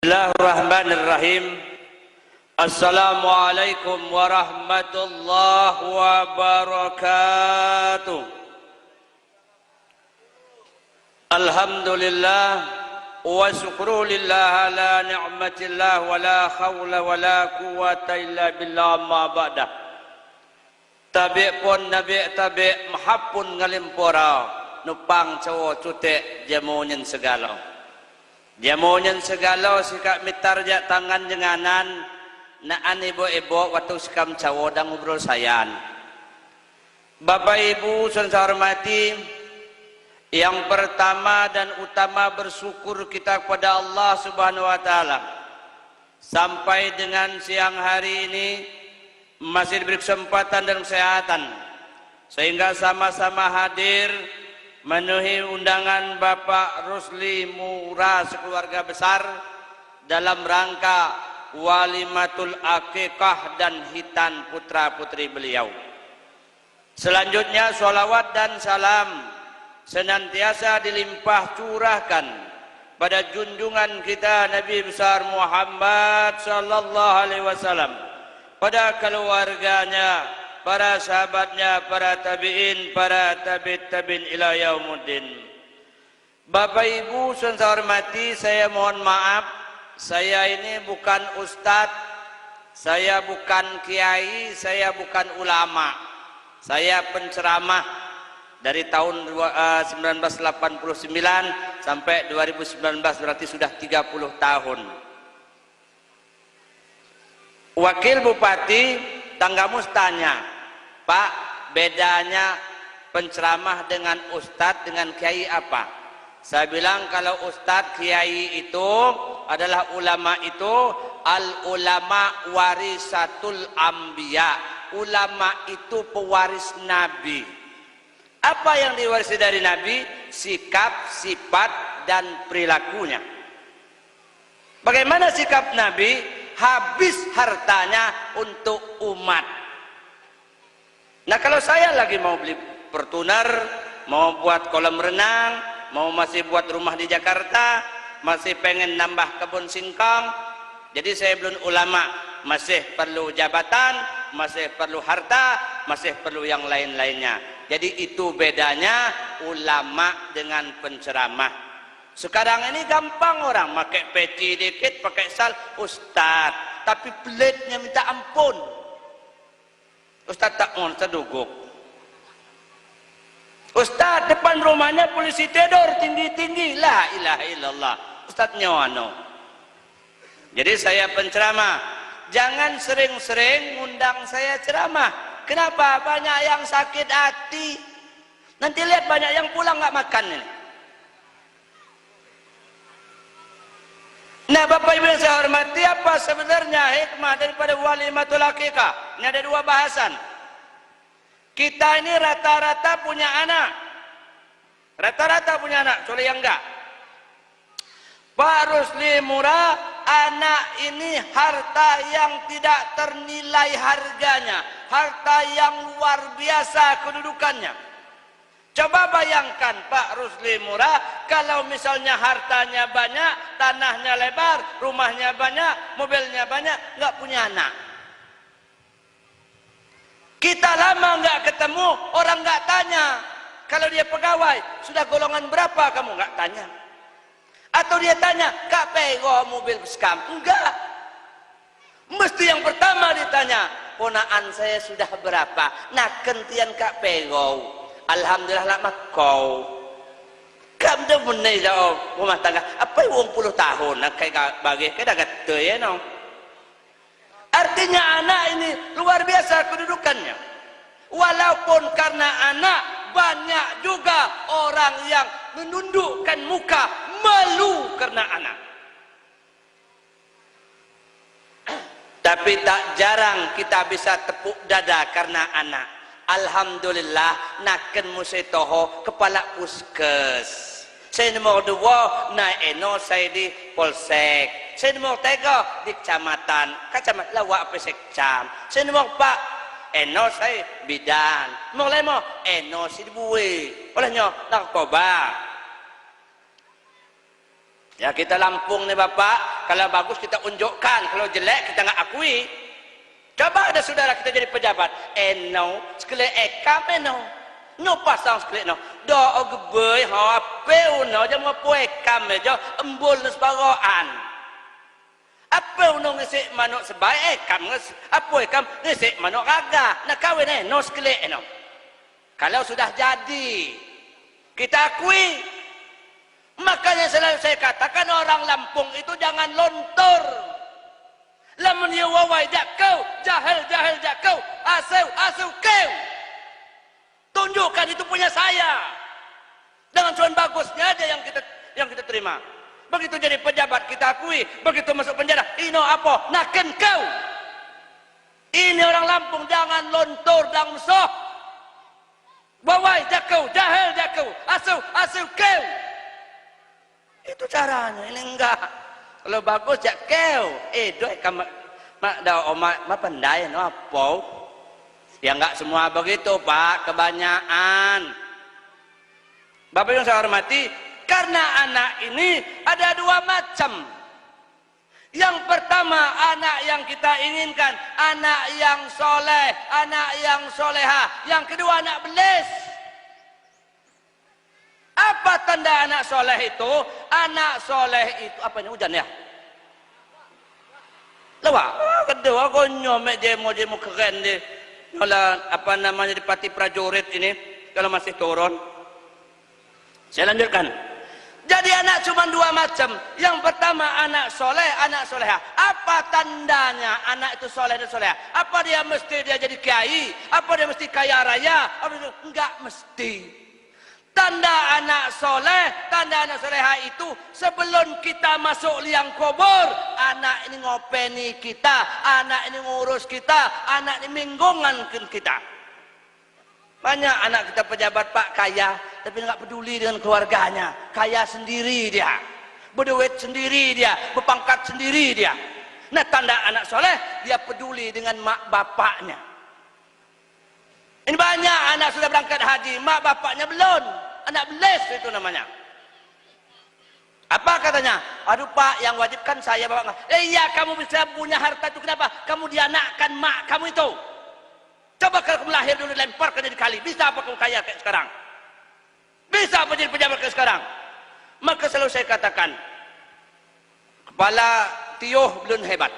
Bismillahirrahmanirrahim. Assalamualaikum warahmatullahi wabarakatuh. Alhamdulillah wa syukru lillah ala ni'matillah wa la khawla wa la quwata illa billah ma ba'dah. Tabi' pun nabi' tabi' mahapun ngalimpura nupang cawo cutek jamunyen segala. Jamunyen segala sikap mitarja tangan jenganan naan ibu-ibu waktu sekam cawo dan ngobrol sayan. Bapak Ibu saya hormati, yang pertama dan utama bersyukur kita kepada Allah Subhanahu wa taala. Sampai dengan siang hari ini masih diberi kesempatan dan kesehatan sehingga sama-sama hadir memenuhi undangan Bapak Rusli Mura sekeluarga besar dalam rangka walimatul akikah dan hitan putra putri beliau. Selanjutnya sholawat dan salam senantiasa dilimpah curahkan pada junjungan kita Nabi besar Muhammad sallallahu alaihi wasallam, pada keluarganya, para sahabatnya, para tabi'in, para tabi'in ila yaumuddin. Bapak Ibu saya hormati, saya mohon maaf, saya ini bukan ustadz, saya bukan kiai, saya bukan ulama, saya penceramah dari tahun 1989 sampai 2019, berarti sudah 30 tahun. Wakil Bupati Tanggamus tanya, Pak, bedanya penceramah dengan ustadz dengan kiai apa? Saya bilang kalau ustadz kiai itu adalah ulama itu al-ulama warisatul anbiya. Ulama itu pewaris nabi. Apa yang diwarisi dari nabi? Sikap, sifat dan perilakunya. Bagaimana sikap nabi? Habis hartanya untuk umat. Nah, kalau saya lagi mau beli Fortuner, mau buat kolam renang, mau masih buat rumah di Jakarta, masih pengen nambah kebun singkong, jadi saya belum ulama, masih perlu jabatan, masih perlu harta, masih perlu yang lain-lainnya. Jadi itu bedanya ulama dengan penceramah. Sekarang ini gampang orang pakai peci dikit, pakai sal, ustad, tapi peletnya minta ampun. Ustad tak mau seduguk. Ustad depan rumahnya polisi tidur tinggi-tinggi, la ilaha illallah. Ustad nyawano. Jadi saya penceramah, jangan sering-sering ngundang saya ceramah. Kenapa? Banyak yang sakit hati. Nanti lihat banyak yang pulang nggak makan ini. Nah, Bapak Ibu yang saya hormati, apa sebenarnya hikmah daripada walimatul akikah? Ini ada dua bahasan. Kita ini rata-rata punya anak. Rata-rata punya anak, kecuali yang enggak. Pak Rusli Mura, anak ini harta yang tidak ternilai harganya. Harta yang luar biasa kedudukannya. Coba bayangkan Pak Rusli Mura, kalau misalnya hartanya banyak, tanahnya lebar, rumahnya banyak, mobilnya banyak, nggak punya anak. Kita lama nggak ketemu, orang nggak tanya. Kalau dia pegawai, sudah golongan berapa kamu? Nggak tanya. Atau dia tanya, Kak pego mobil skam? Enggak. Mesti yang pertama ditanya, ponaan saya sudah berapa? Nah, kentian Kak pego. Alhamdulillah lah makau. Kamu dah menai dah rumah tangga. Apa yang 10 tahun nak kayak bagi kayak dah kata ya no. Artinya anak ini luar biasa kedudukannya. Walaupun karena anak banyak juga orang yang menundukkan muka malu karena anak. Tapi tak jarang kita bisa tepuk dada karena anak. Alhamdulillah naken musitoho kepala puskes. Saya nomor 2 na eno saya di polsek. Saya nomor 3 di kecamatan. Kecamatan lawak pesekcam. Saya nomor 4 eno saya bidan. Nomor 5 eno si dibuwe. Olehnya narkoba. Ya kita Lampung nih Bapak, Kalau bagus kita unjukkan, kalau jelek kita nggak akui. Coba ada saudara kita jadi pejabat, no, sekali ekam no pasang sekali no. Do ogbe ha peu no jam apa ekam jo embul sebaroan. Apa no ngesek manuk sebaik ekam apa ekam ngesek manuk raga. Nak kahwin no sekali no. Kalau sudah jadi kita akui. Makanya selalu saya katakan orang Lampung itu jangan lontor. Lamun dia wawai dak kau, jahil dak kau, asu kau. Tunjukkan itu punya saya. Dengan cuan bagusnya aja yang kita terima. Begitu jadi pejabat kita akui, begitu masuk penjara, ino apa? Naken kau. Ini orang Lampung jangan lontor dan musuh. Wawai dak kau, jahil dak kau, asu kau. Itu caranya, ini enggak. Kalau bagus ya kau. Doi kamu mak dah omak mak pandai no apa? Ya enggak semua begitu, Pak, kebanyakan. Bapak yang saya hormati, karena anak ini ada dua macam. Yang pertama, anak yang kita inginkan, anak yang soleh, anak yang soleha. Yang kedua, anak belis. Apa tanda anak soleh itu? Anak soleh itu apa ini hujan ya? Lewa, kedua konyo mek demo keren deh. Kalau apa namanya di pati prajurit ini kalau masih turun. Saya lanjutkan. Jadi anak cuma dua macam. Yang pertama anak soleh, anak soleha. Apa tandanya anak itu soleh dan soleha? Apa dia mesti dia jadi kiai? Apa dia mesti kaya raya? Enggak mesti. Tanda anak soleh, tanda anak soleha itu sebelum kita masuk liang kubur, anak ini ngopeni kita, anak ini ngurus kita, anak ini minggungan kita. Banyak anak kita pejabat Pak kaya, tapi nggak peduli dengan keluarganya, kaya sendiri dia, berduit sendiri dia, berpangkat sendiri dia. Nah tanda anak soleh, dia peduli dengan mak bapaknya. Ini banyak anak sudah berangkat haji, mak bapaknya belum. Anak belis itu namanya. Apa katanya? Aduh Pak, yang wajib kan saya bapak. Iya, kamu bisa punya harta itu kenapa? Kamu dianakkan mak kamu itu. Coba kalau kamu lahir dulu lemparkan di kali. Bisa apa kamu kaya kayak sekarang? Bisa apa jadi pejabat kayak sekarang? Maka selalu saya katakan, kepala tioh belum hebat,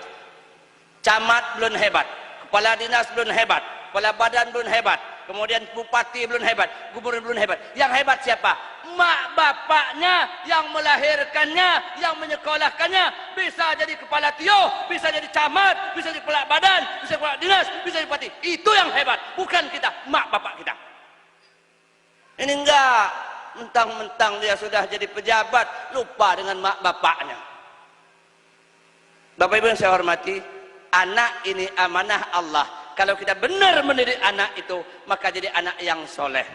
camat belum hebat, kepala dinas belum hebat, kepala badan belum hebat, kemudian bupati belum hebat, gubernur belum hebat. Yang hebat siapa? Mak bapaknya yang melahirkannya, yang menyekolahkannya. Bisa jadi kepala tio, bisa jadi camat, bisa jadi kepala badan, bisa jadi kepala dinas, bisa jadi bupati. Itu yang hebat, bukan kita, mak bapak kita. Ini enggak, mentang-mentang dia sudah jadi pejabat, lupa dengan mak bapaknya. Bapak Ibu yang saya hormati, anak ini amanah Allah. Kalau kita benar mendidik anak itu, maka jadi anak yang soleh.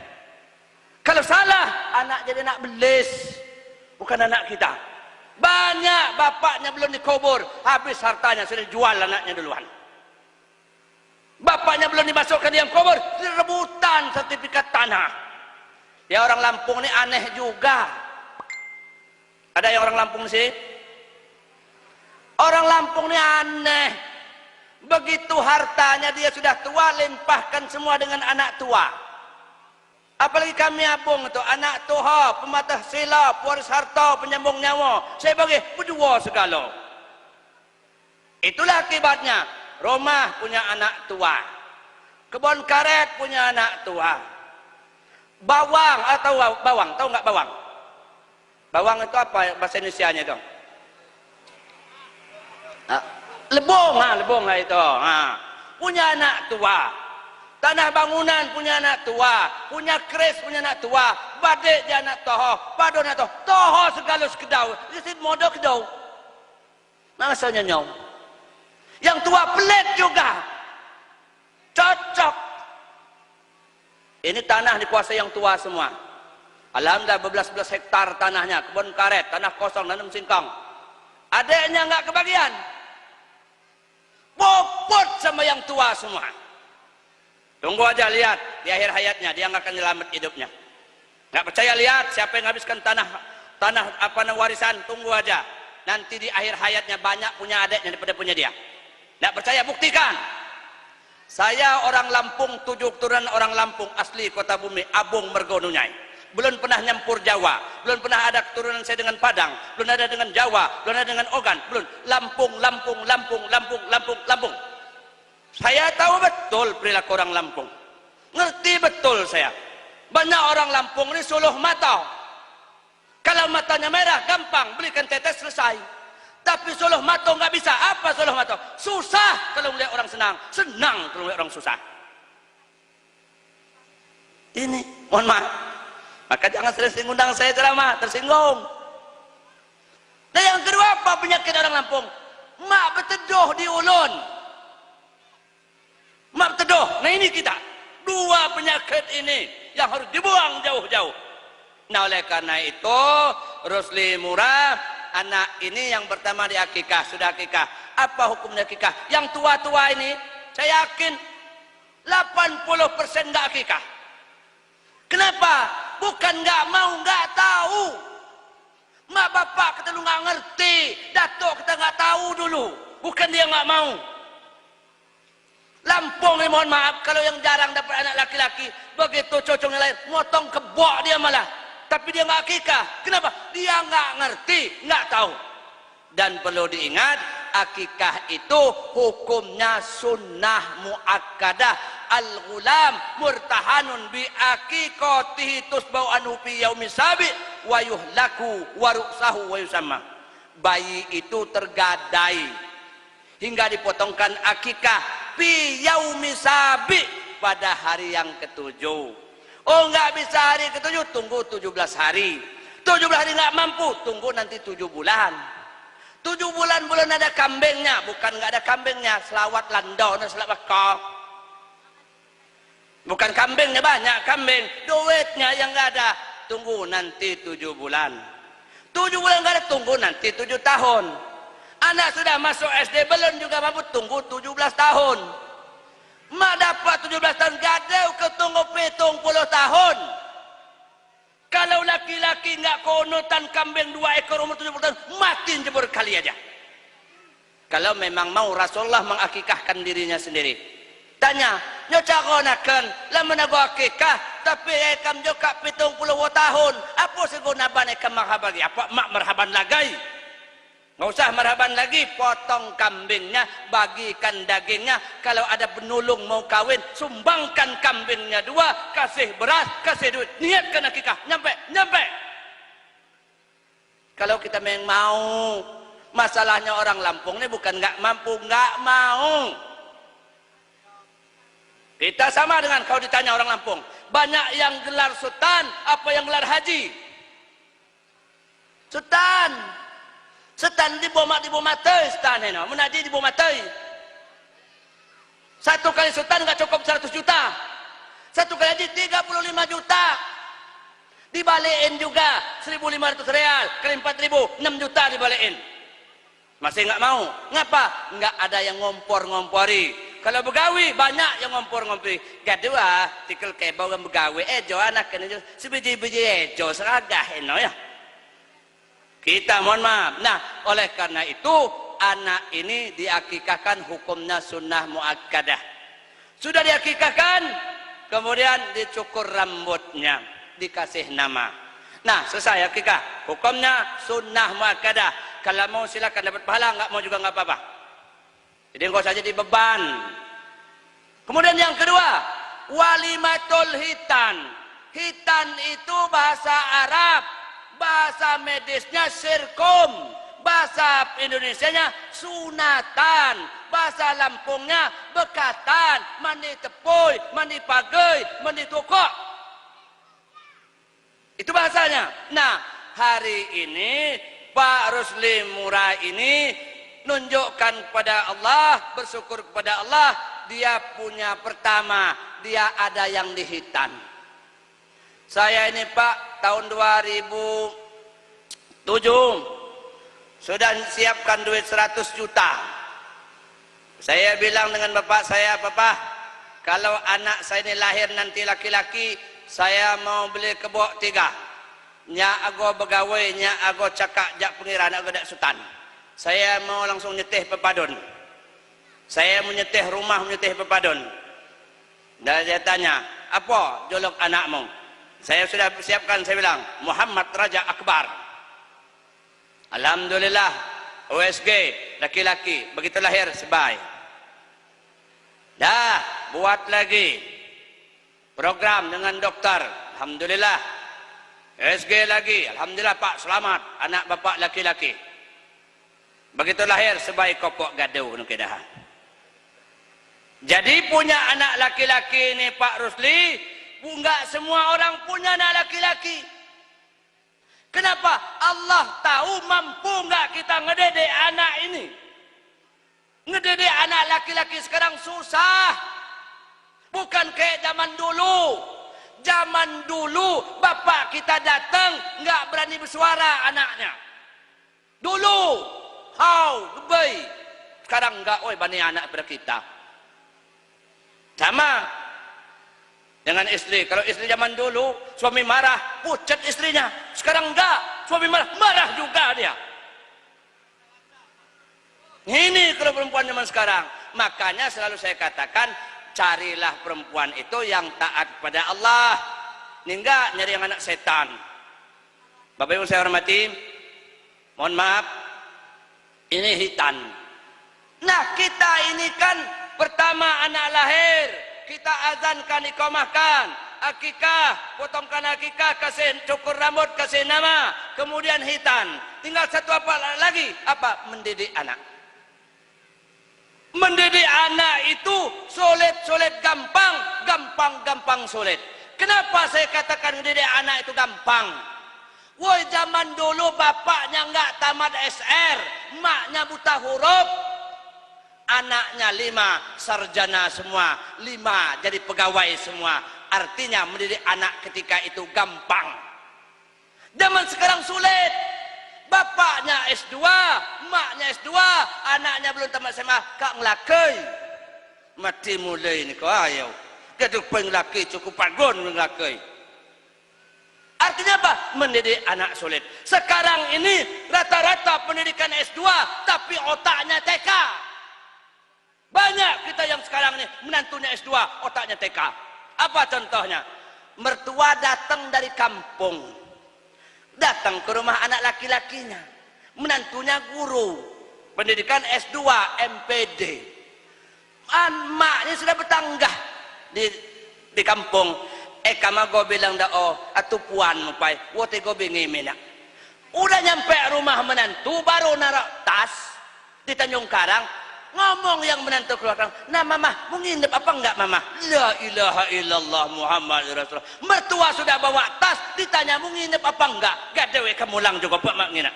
Kalau salah, anak jadi anak belis, bukan anak kita. Banyak bapaknya belum dikubur, habis hartanya sudah jual anaknya duluan. Bapaknya belum dimasukkan yang kubur, rebutan sertifikat tanah. Ya orang Lampung ini aneh juga. Ada yang orang Lampung sih? Orang Lampung ini aneh. Begitu hartanya dia sudah tua, limpahkan semua dengan anak tua. Apalagi kami abung itu, anak tuha, pematah sila, pewaris harta, penyambung nyawa. Saya bagi berdua segala. Itulah akibatnya. Rumah punya anak tua. Kebun karet punya anak tua. Bawang atau bawang, tahu nggak bawang? Bawang itu apa bahasa Indonesianya itu? Lebong, lebong itu. Punya anak tua. Tanah bangunan punya anak tua. Punya keris punya anak tua. Badik dia anak toho. Pado anak toho. Toho segala sekedau. Jadi modal kedau. Maksudnya nyong. Yang tua pelit juga. Cocok. Ini tanah dikuasai yang tua semua. Alhamdulillah bebelas-belas hektar tanahnya. Kebun karet, tanah kosong, nanam singkong. Adanya nggak kebagian. Popot sama yang tua semua. Tunggu aja lihat di akhir hayatnya dia nggak akan selamat hidupnya. Nggak percaya lihat siapa yang habiskan tanah apa warisan, tunggu aja. nanti di akhir hayatnya banyak punya adiknya daripada punya dia. Tidak percaya, buktikan. Saya orang Lampung, 7 keturunan orang Lampung asli Kota Bumi, Abung Mergo Nunyai. Belum pernah nyampur Jawa, belum pernah ada keturunan saya dengan Padang, belum ada dengan Jawa, belum ada dengan Ogan, belum. Lampung, Lampung, Lampung, Lampung, Lampung, Lampung. Saya tahu betul perilaku orang Lampung. Ngerti betul saya. Banyak orang Lampung ini suluh mata. Kalau matanya merah, gampang, belikan tetes selesai. Tapi suluh mata nggak bisa. Apa suluh mata? Susah kalau melihat orang senang, senang kalau melihat orang susah. Ini, mohon maaf. Maka jangan sering undang saya ceramah, tersinggung. Dan yang kedua, apa penyakit orang Lampung? Mak berteduh di ulun. Mak berteduh. Nah ini kita. 2 penyakit ini yang harus dibuang jauh-jauh. Nah oleh karena itu, Rusli Murah, anak ini yang pertama di akikah, sudah akikah. Apa hukumnya akikah? Yang tua-tua ini, saya yakin 80% nggak akikah. Kenapa? Bukan nggak mau, nggak tahu. Mak bapak kita lu nggak ngerti, datuk kita nggak tahu dulu. Bukan dia nggak mau. Lampung ini mohon maaf, kalau yang jarang dapat anak laki-laki, begitu cocoknya lain, motong kebok dia malah. Tapi dia nggak akikah. Kenapa? Dia nggak ngerti, nggak tahu. Dan perlu diingat, akikah itu hukumnya sunnah muakkadah. Al-ghulam murtahanun bi akikatihi tusbau anhu fi yaumi sabi wa yuhlaku wa ru'sahu wa yusamma. Bayi itu tergadai hingga dipotongkan akikah fi yaumi sabi, pada hari yang ke-7. Oh nggak bisa hari ke-7, tunggu 17 hari. 17 hari nggak mampu, tunggu nanti 7 bulan. 7 bulan belum ada kambingnya, bukan nggak ada kambingnya, selawat landau dan selawat kok. Bukan kambingnya banyak, kambing, duitnya yang nggak ada. Tunggu nanti 7 bulan. 7 bulan nggak ada, tunggu nanti 7 tahun. Anak sudah masuk SD belum juga mampu, tunggu 17 tahun. Mak dapat 17 tahun, gadau ke tunggu 70 tahun. Kalau laki-laki nggak konutan kambing 2 ekor umur 70 tahun, mati jebur kali aja. Kalau memang mau Rasulullah mengakikahkan dirinya sendiri. Tanya, nyocakonakan, lama nago akikah, tapi ekam juga 70 tahun. Apa seguna ban ekam marhaban lagi? Apa mak marhaban lagi? Nggak usah marhaban lagi, potong kambingnya, bagikan dagingnya. Kalau ada penulung mau kawin, sumbangkan kambingnya 2, kasih beras, kasih duit, niatkan akikah, nyampe. Kalau kita memang mau, masalahnya orang Lampung ini bukan nggak mampu, nggak mau. Kita sama dengan kau ditanya orang Lampung, banyak yang gelar sultan, apa yang gelar haji? Sultan di bawah matai, sultan ini, menaji di bawah matai. 1 kali sultan nggak cukup 100 juta. 1 kali haji 35 juta. Dibalikin juga 1.500 real, kali 4.000, 6 juta dibalikin. Masih nggak mau. Ngapa? Nggak ada yang ngompor-ngompori. Kalau begawi banyak yang ngompor-ngompori. Gadua tikel kebau yang begawi. Jo anak ini sebiji-biji seragah eno ya. Kita mohon maaf. Nah, oleh karena itu anak ini diakikahkan hukumnya sunnah muakkadah. Sudah diakikahkan, kemudian dicukur rambutnya, dikasih nama. Nah, selesai akikah. Hukumnya sunnah muakkadah. Kalau mau silakan dapat pahala, nggak mau juga nggak apa-apa. Jadi engkau saja dibeban. Kemudian yang kedua, walimatul hitan. Hitan itu bahasa Arab, bahasa medisnya sirkum, bahasa Indonesianya sunatan, bahasa Lampungnya bekatan, mandi tepui, mandi pagai, mandi tukok. Itu bahasanya. Nah, hari ini Pak Rusli Murah ini nunjukkan pada Allah, bersyukur kepada Allah, dia punya pertama, dia ada yang dihitan. Saya ini Pak, tahun 2007 sudah siapkan duit 100 juta. Saya bilang dengan bapak saya, Bapak, kalau anak saya ini lahir nanti laki-laki, saya mau beli kebok 3. Nya ago begawai, nya ago cakak jak pengiran, ago dak sultan. saya mau langsung nyetih pepadon. Saya menyetih rumah, menyetih pepadon. Dan dia tanya, apa jolok anakmu? Saya sudah siapkan, saya bilang, Muhammad Raja Akbar. Alhamdulillah, USG, laki-laki, begitu lahir sebaik. Dah, buat lagi program dengan dokter. Alhamdulillah. USG lagi, Alhamdulillah Pak, selamat. Anak bapak laki-laki. Begitu lahir sebaik kopok gaduh nukidahan. Jadi punya anak laki-laki ini Pak Rusli, enggak semua orang punya anak laki-laki. Kenapa? Allah tahu mampu enggak kita ngedidik anak ini. Ngedidik anak laki-laki sekarang susah. Bukan kayak zaman dulu. Zaman dulu bapak kita datang enggak berani bersuara anaknya. Dulu, lebih. Sekarang enggak, bani anak pada kita. Sama dengan istri. Kalau istri zaman dulu suami marah, pucat istrinya. Sekarang enggak, suami marah juga dia. Ini kalau perempuan zaman sekarang. Makanya selalu saya katakan, carilah perempuan itu yang taat kepada Allah. Ini enggak nyari yang anak setan. Bapak Ibu saya hormati, mohon maaf, ini hitan. Nah kita ini kan pertama anak lahir, kita azankan, iqamahkan, akikah, potongkan akikah, kasih cukur rambut, kasih nama, kemudian hitan. Tinggal satu apa lagi? Apa? Mendidik anak. Mendidik anak itu sulit gampang, gampang sulit. Kenapa saya katakan mendidik anak itu gampang? Woi, zaman dulu bapaknya nggak tamat SR, maknya buta huruf. Anaknya 5 sarjana semua, 5 jadi pegawai semua. Artinya mendidik anak ketika itu gampang. Zaman sekarang sulit. Bapaknya S2, maknya S2, anaknya belum tamat SMA, kak ngelakai. Mati mulai ni kau ayo. Dia tu penglaki cukup pagon ngelakai. Artinya apa? Mendidik anak sulit. Sekarang ini rata-rata pendidikan S2 tapi otaknya TK. Banyak kita yang sekarang ini menantunya S2, otaknya TK. Apa contohnya? Mertua datang dari kampung, datang ke rumah anak laki-lakinya, menantunya guru, pendidikan S2, MPD. Maknya sudah bertanggah di kampung. Kama go bilang dah atu puan mupai, wote go bingi mina. Udah nyampe rumah menantu baru narak tas di Tanjung Karang. Ngomong yang menantu keluar, nah mama mau nginep apa enggak mama? La ilaha illallah Muhammad Rasulullah. Mertua sudah bawa tas, ditanya mau nginep apa enggak? Gak dewe kamu lang juga pak mak nginep.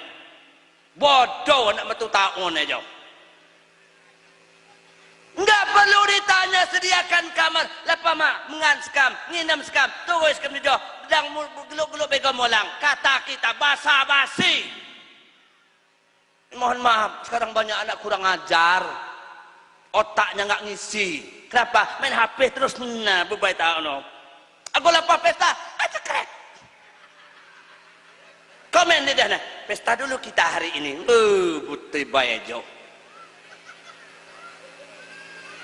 Bodoh anak metu tahun aja. Enggak perlu ditanya, sediakan kamar. Lepas mak mengan sekam, nginep sekam, tuwis sekam di doh, sedang geluk-geluk bego molang. Kata kita basa-basi. Mohon maaf, sekarang banyak anak kurang ajar, otaknya nggak ngisi. Kenapa? Main HP terus. Nah, bebai tahu no. Aku lapar pesta, cekrek. Komen di dah, pesta dulu kita hari ini. Putih bayajo.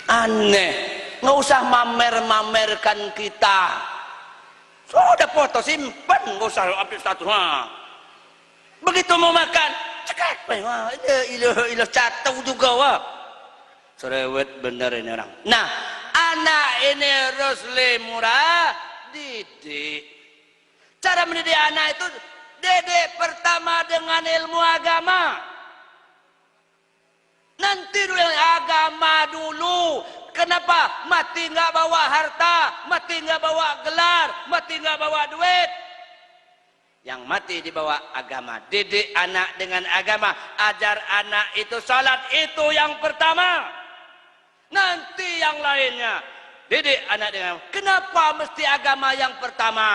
Aneh, nggak usah mamer-mamerkan kita. Sudah foto simpan, nggak usah update status. Begitu mau makan, cekrek, ilah catau juga wah. Cerewet bener ini orang. Nah, anak ini Rusli murah didik. Cara mendidik anak itu didik pertama dengan ilmu agama. Nanti dulu agama dulu. Kenapa? Mati nggak bawa harta, mati nggak bawa gelar, mati nggak bawa duit. Yang mati dibawa agama. Didik anak dengan agama. Ajar anak itu salat, itu yang pertama. Nanti yang lainnya. Didik anak dengan agama. Kenapa mesti agama yang pertama?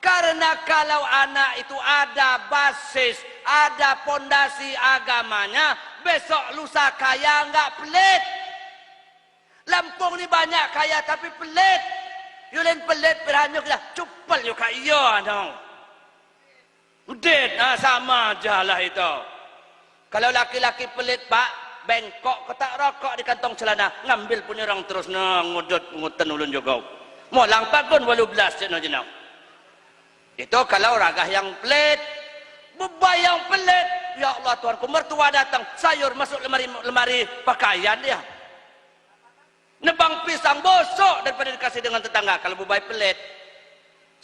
Karena kalau anak itu ada basis, ada pondasi agamanya, besok lusa kaya nggak pelit. Lampung ini banyak kaya tapi pelit. Yulen pelit berhanyuk dah. Cupel yuk kaya dong. Udah, nah sama aja lah itu. Kalau laki-laki pelit pak, bengkok kotak rokok di kantong celana, ngambil punya orang terus ngudut nguten ulun juga. Molang pakun 18 cina jenau. Itu kalau ragah yang pelit, bebai yang pelit. Ya Allah Tuhanku, mertua datang, sayur masuk lemari pakaian dia. Nebang pisang bosok daripada dikasih dengan tetangga kalau bebai pelit.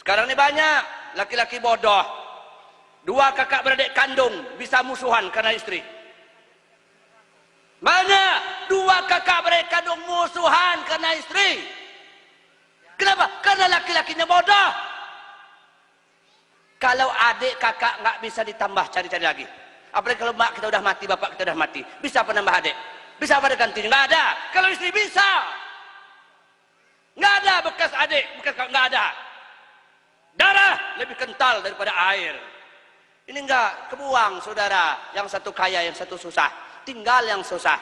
Sekarang ini banyak laki-laki bodoh. Dua kakak beradik kandung bisa musuhan karena istri. Banyak dua kakak beradik kandung musuhan karena istri. Kenapa? Karena laki-lakinya bodoh. Kalau adik kakak nggak bisa ditambah cari-cari lagi. Apalagi kalau mak kita udah mati, bapak kita udah mati. Bisa apa nambah adik? Bisa apa gantinya? Nggak ada. Kalau istri bisa. Nggak ada bekas adik, bekas kakak nggak ada. Darah lebih kental daripada air. Ini enggak kebuang saudara. Yang satu kaya, yang satu susah. Tinggal yang susah.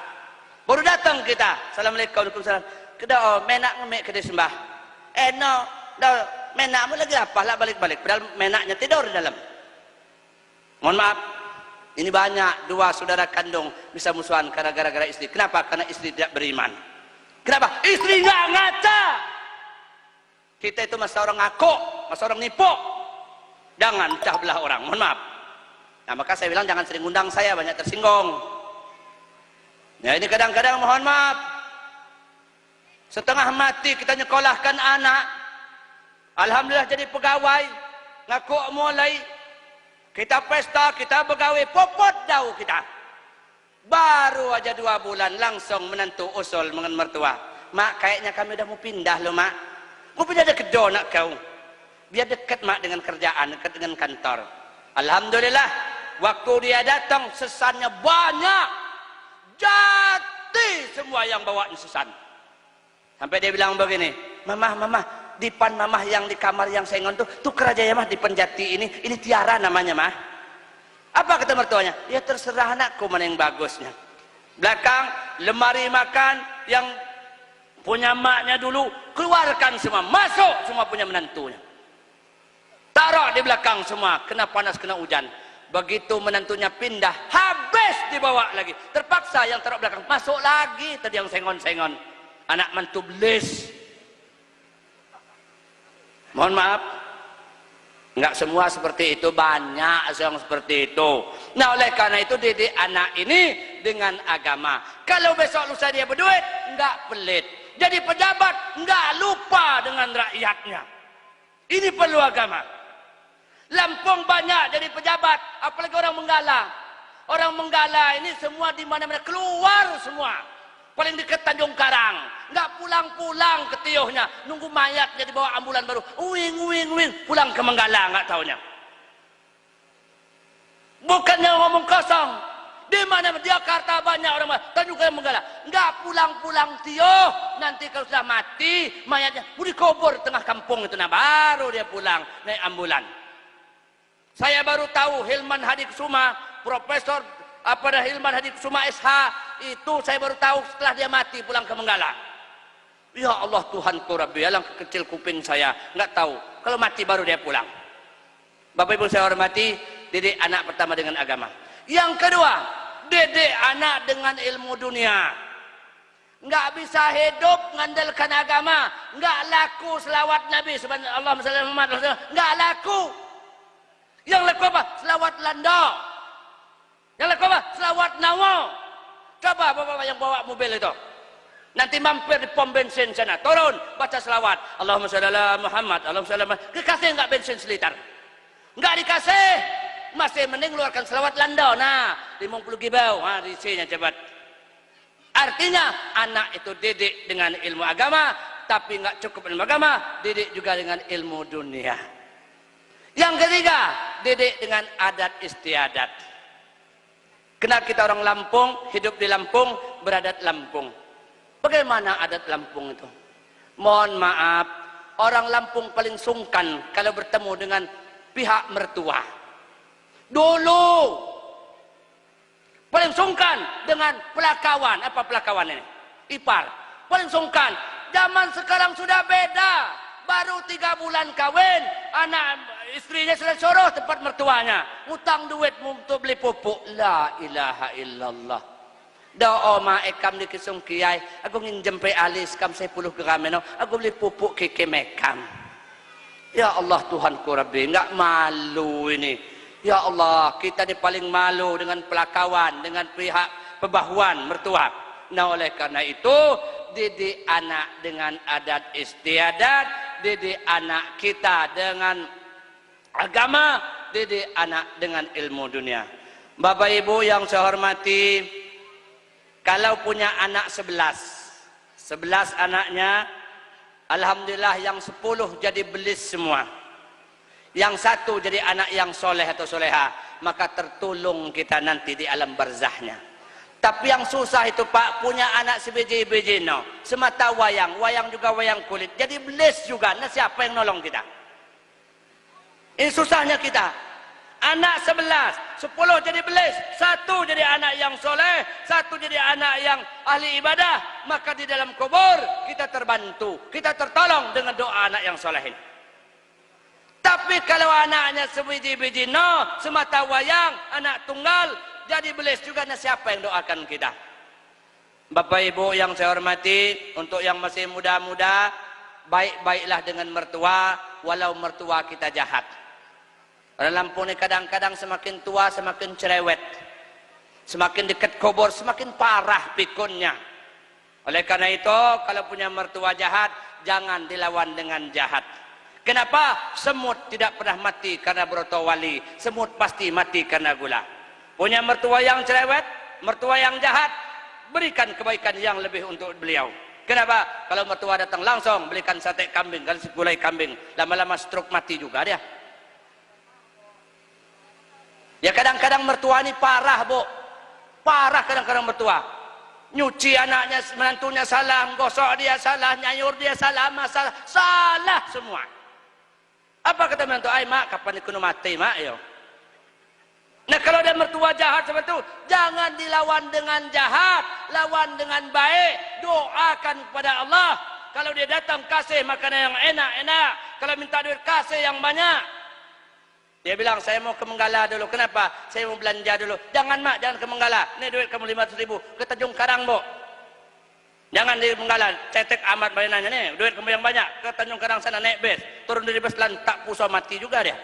Baru datang kita. Assalamualaikum, waalaikumsalam. Kita menak ngemek kita sembah. No, dah menakmu lagi apa? Lah balik-balik. Padahal menaknya tidur di dalam. Mohon maaf. Ini banyak dua saudara kandung bisa musuhan karena gara-gara istri. Kenapa? Karena istri tidak beriman. Kenapa? Istri nggak ngaca. Kita itu masa orang ngaku, masa orang nipu. Jangan pecah belah orang. Mohon maaf. Nah maka saya bilang jangan sering undang saya, banyak tersinggung. Ya ini kadang-kadang mohon maaf. Setengah mati kita nyekolahkan anak. Alhamdulillah jadi pegawai. Ngaku mulai. Kita pesta, kita begawe, popot daun kita. Baru aja 2 bulan langsung menantu usul dengan mertua. Mak, kayaknya kami udah mau pindah loh mak. Mau pindah dekat nak kau. Biar dekat mak dengan kerjaan, dekat dengan kantor. Alhamdulillah, waktu dia datang sesannya banyak. Jati semua yang bawa sesan. Sampai dia bilang begini, Mama, dipan mamah yang di kamar yang sengon tuh aja ya mah dipan jati ini Tiara namanya mah. Apa kata mertuanya? Ya terserah anakku mana yang bagusnya. Belakang lemari makan yang punya maknya dulu keluarkan semua, masuk semua punya menantunya. Taruh di belakang semua, kena panas kena hujan. Begitu menantunya pindah, habis dibawa lagi. Terpaksa yang taruh belakang masuk lagi tadi yang sengon-sengon. Anak mantu belis. Mohon maaf, nggak semua seperti itu, banyak yang seperti itu. Nah oleh karena itu didik anak ini dengan agama. Kalau besok lusa dia berduit, nggak pelit. Jadi pejabat, nggak lupa dengan rakyatnya. Ini perlu agama. Lampung banyak jadi pejabat, apalagi orang Menggala. Orang Menggala ini semua di mana-mana keluar semua. Paling dekat Tanjung Karang, nggak pulang-pulang ke Tiohnya, nunggu mayatnya dibawa ambulan baru, uing, pulang ke Menggala nggak taunya. Bukannya ngomong kosong, di mana di Jakarta banyak orang Tanjung Karang Menggala, nggak pulang-pulang Tioh, nanti kalau sudah mati mayatnya, dikubur tengah kampung itu, nah baru dia pulang naik ambulan. Saya baru tahu Hilman Hadikusuma, Profesor Hilman Hadikusuma SH, itu saya baru tahu setelah dia mati pulang ke Menggala. Ya Allah Tuhanku Rabbi, alang kecil kuping saya nggak tahu kalau mati baru dia pulang. Bapak Ibu saya hormati, didik anak pertama dengan agama. Yang kedua, didik anak dengan ilmu dunia. Nggak bisa hidup mengandalkan agama, nggak laku selawat Nabi Allahumma shalli ala Muhammad, nggak laku. Yang laku apa? Selawat Landa. Yang laku apa? Selawat Nawa. Coba bapak yang bawa mobil itu, nanti mampir di pom bensin sana, turun baca selawat Allahumma shalli ala Muhammad, Allahumma shalli ala Muhammad. Dikasih nggak bensin seliter? Nggak dikasih, masih mending keluarkan selawat Landa. Nah 50 gibau, isinya cepat. Artinya anak itu didik dengan ilmu agama, tapi nggak cukup ilmu agama, didik juga dengan ilmu dunia. Yang ketiga, didik dengan adat istiadat. Karena kita orang Lampung, hidup di Lampung, beradat Lampung. Bagaimana adat Lampung itu? Mohon maaf, orang Lampung paling sungkan kalau bertemu dengan pihak mertua. Dulu paling sungkan dengan pelakawan. Apa pelakawan ini? Ipar. Paling sungkan. Zaman sekarang sudah beda. Baru 3 bulan kawin, anak istrinya sudah suruh tempat mertuanya, ngutang duit untuk beli pupuk. La ilaha illallah. Doa ma ekam di kisung kiai, aku nginjem pe alis kam 10 gram no, aku beli pupuk keke mekam. Ya Allah Tuhanku Rabbi, enggak malu ini. Ya Allah, kita ini paling malu dengan pelakawan, dengan pihak pebahuan mertua. Nah oleh karena itu, didik anak dengan adat istiadat, didik anak kita dengan agama, didik anak dengan ilmu dunia. Bapak Ibu yang saya hormati, kalau punya anak 11 anaknya, alhamdulillah yang 10 jadi belis semua. Yang 1 jadi anak yang soleh atau soleha, maka tertolong kita nanti di alam barzahnya. Tapi yang susah itu Pak, punya anak sebiji-biji no, semata wayang, wayang juga wayang kulit, jadi belis juga. Nah siapa yang nolong kita? Ini susahnya kita. Anak 11, 10 jadi belis, 1 jadi anak yang soleh, 1 jadi anak yang ahli ibadah, maka di dalam kubur kita terbantu, kita tertolong dengan doa anak yang soleh ini. Tapi kalau anaknya sebiji-biji no, semata wayang, anak tunggal, jadi belis juga, nah siapa yang doakan kita? Bapak Ibu yang saya hormati, untuk yang masih muda-muda, baik-baiklah dengan mertua, walau mertua kita jahat. Dalam pun kadang-kadang semakin tua semakin cerewet, semakin dekat kubur semakin parah pikunnya. Oleh karena itu, kalau punya mertua jahat, jangan dilawan dengan jahat. Kenapa? Semut tidak pernah mati karena broto wali, semut pasti mati karena gula. Punya mertua yang cerewet, mertua yang jahat, berikan kebaikan yang lebih untuk beliau. Kenapa? Kalau mertua datang langsung belikan sate kambing, kalau gulai kambing, lama-lama stroke mati juga dia. Ya kadang-kadang mertua ini parah, Bu. Parah kadang-kadang mertua. Nyuci anaknya, menantunya salah, gosok dia salah, nyayur dia salah, masalah, salah semua. Apa kata menantu? Ay mak, kapan ikut mati mak yo. Nah kalau ada mertua jahat seperti itu, jangan dilawan dengan jahat, lawan dengan baik. Doakan kepada Allah. Kalau dia datang kasih makanan yang enak-enak, kalau minta duit kasih yang banyak. Dia bilang, saya mau ke Menggala dulu. Kenapa? Saya mau belanja dulu. Jangan mak, jangan ke Menggala. Ini duit kamu 500.000. Ke Tanjung Karang, Bu. Jangan di Menggala. Cetek amat bayanannya nih. Duit kamu yang banyak. Ke Tanjung Karang sana naik bus. Turun dari bus lantak puso mati juga dia.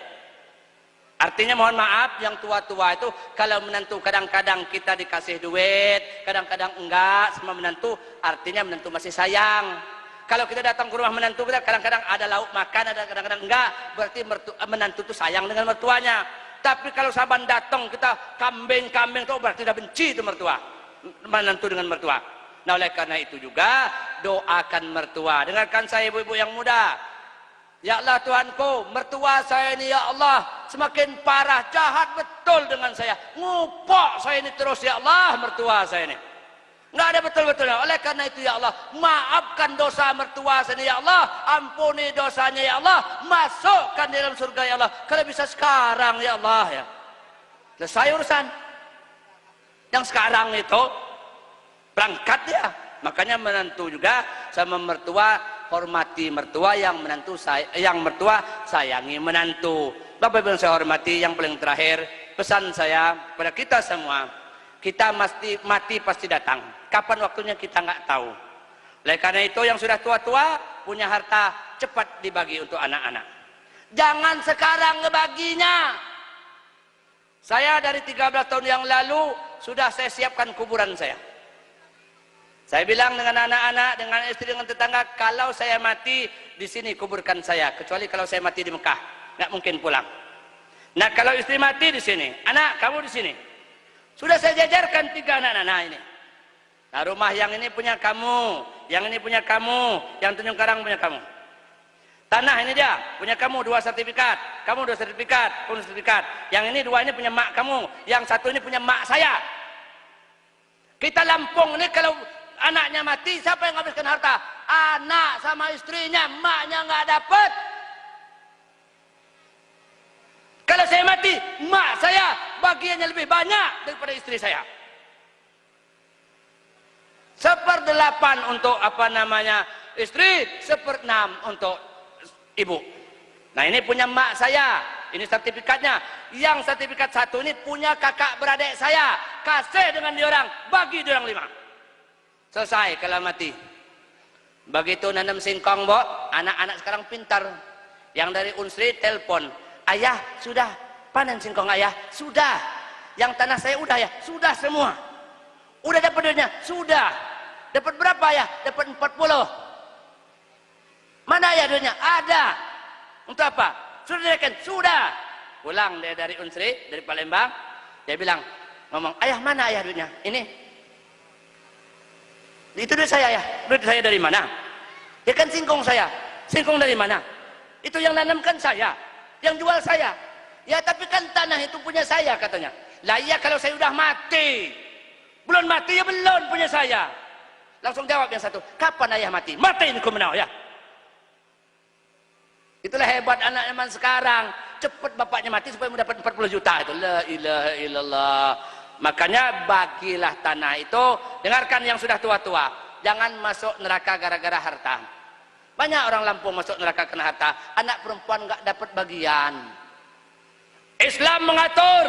Artinya mohon maaf, yang tua-tua itu kalau menantu kadang-kadang kita dikasih duit, kadang-kadang enggak sama menantu, artinya menantu masih sayang. Kalau kita datang ke rumah menantu kita, kadang-kadang ada lauk makan, ada kadang-kadang enggak, berarti menantu itu sayang dengan mertuanya. Tapi kalau saban datang kita kambing-kambing itu berarti sudah benci itu mertua, menantu dengan mertua. Nah oleh karena itu juga doakan mertua. Dengarkan saya ibu-ibu yang muda. Ya Allah Tuhanku, mertua saya ini ya Allah semakin parah, jahat betul dengan saya. Ngupok saya ini terus ya Allah mertua saya ini. Nggak ada betul-betulnya. Oleh karena itu ya Allah, maafkan dosa mertua saya ya Allah, ampuni dosanya ya Allah, masukkan di dalam surga ya Allah. Kalau bisa sekarang ya Allah ya. Selesai urusan. Yang sekarang itu berangkat ya. Makanya menantu juga sama mertua, hormati mertua, yang menantu yang mertua sayangi menantu. Bapak Ibu yang saya hormati, yang paling terakhir pesan saya kepada kita semua, kita mati pasti datang. Kapan waktunya kita nggak tahu. Oleh karena itu yang sudah tua-tua punya harta cepat dibagi untuk anak-anak. Jangan sekarang ngebaginya. Saya dari 13 tahun yang lalu sudah saya siapkan kuburan saya. Saya bilang dengan anak-anak, dengan istri, dengan tetangga, kalau saya mati di sini kuburkan saya. Kecuali kalau saya mati di Mekah, nggak mungkin pulang. Nah kalau istri mati di sini, anak kamu di sini. Sudah saya jajarkan 3 anak-anak ini. Nah rumah yang ini punya kamu, yang ini punya kamu, yang Tanjung Karang punya kamu. Tanah ini dia, punya kamu 2 sertifikat, kamu 2 sertifikat, kamu 1 sertifikat. Yang ini 2 ini punya mak kamu, yang 1 ini punya mak saya. Kita Lampung ini kalau anaknya mati, siapa yang habiskan harta? Anak sama istrinya, maknya nggak dapat. Kalau saya mati, mak saya bagiannya lebih banyak daripada istri saya. 1/8 untuk apa namanya istri, 1/6 untuk ibu. Nah ini punya mak saya, Ini sertifikatnya. Yang sertifikat 1 ini punya kakak beradik saya. Kasih dengan diorang, bagi diorang 5. Selesai kalau mati. Begitu nanam singkong, Bo, anak-anak sekarang pintar. Yang dari Unsri telepon, ayah sudah panen singkong ayah? Sudah. Yang tanah saya udah ya? Sudah semua. Udah dapat duitnya? Sudah. Dapat berapa ya? Dapat 40. Mana ya duitnya? Ada. Untuk apa? Sudah direkan? Sudah. Pulang dia dari Unsri, dari Palembang. Dia bilang, ngomong, ayah mana ayah duitnya? Ini. Itu duit saya ya. Duit saya dari mana? Ya kan singkong saya. Singkong dari mana? Itu yang nanamkan saya. Yang jual saya. Ya tapi kan tanah itu punya saya katanya. Lah iya kalau saya udah mati. Belum mati ya belum punya saya. Langsung jawab yang satu. Kapan ayah mati? Matiin ku menau ya. Itulah hebat anak zaman sekarang. Cepat bapaknya mati supaya mendapat 40 juta itu. La ilaha illallah. Makanya bagilah tanah itu. Dengarkan yang sudah tua-tua. Jangan masuk neraka gara-gara harta. Banyak orang Lampung masuk neraka kena harta. Anak perempuan nggak dapat bagian. Islam mengatur.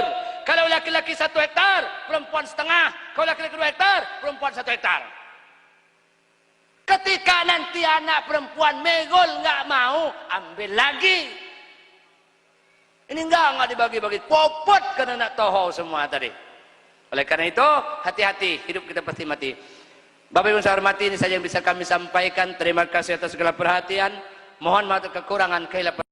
Kalau laki-laki 1 hektar, perempuan setengah. Kalau laki-laki 2 hektar, perempuan 1 hektar. Ketika nanti anak perempuan megol nggak mau, ambil lagi. Ini nggak dibagi-bagi. Popot karena nak toho semua tadi. Oleh karena itu, hati-hati. Hidup kita pasti mati. Bapak Ibu saya hormati, ini saja yang bisa kami sampaikan. Terima kasih atas segala perhatian. Mohon maaf kekurangan kehilapan.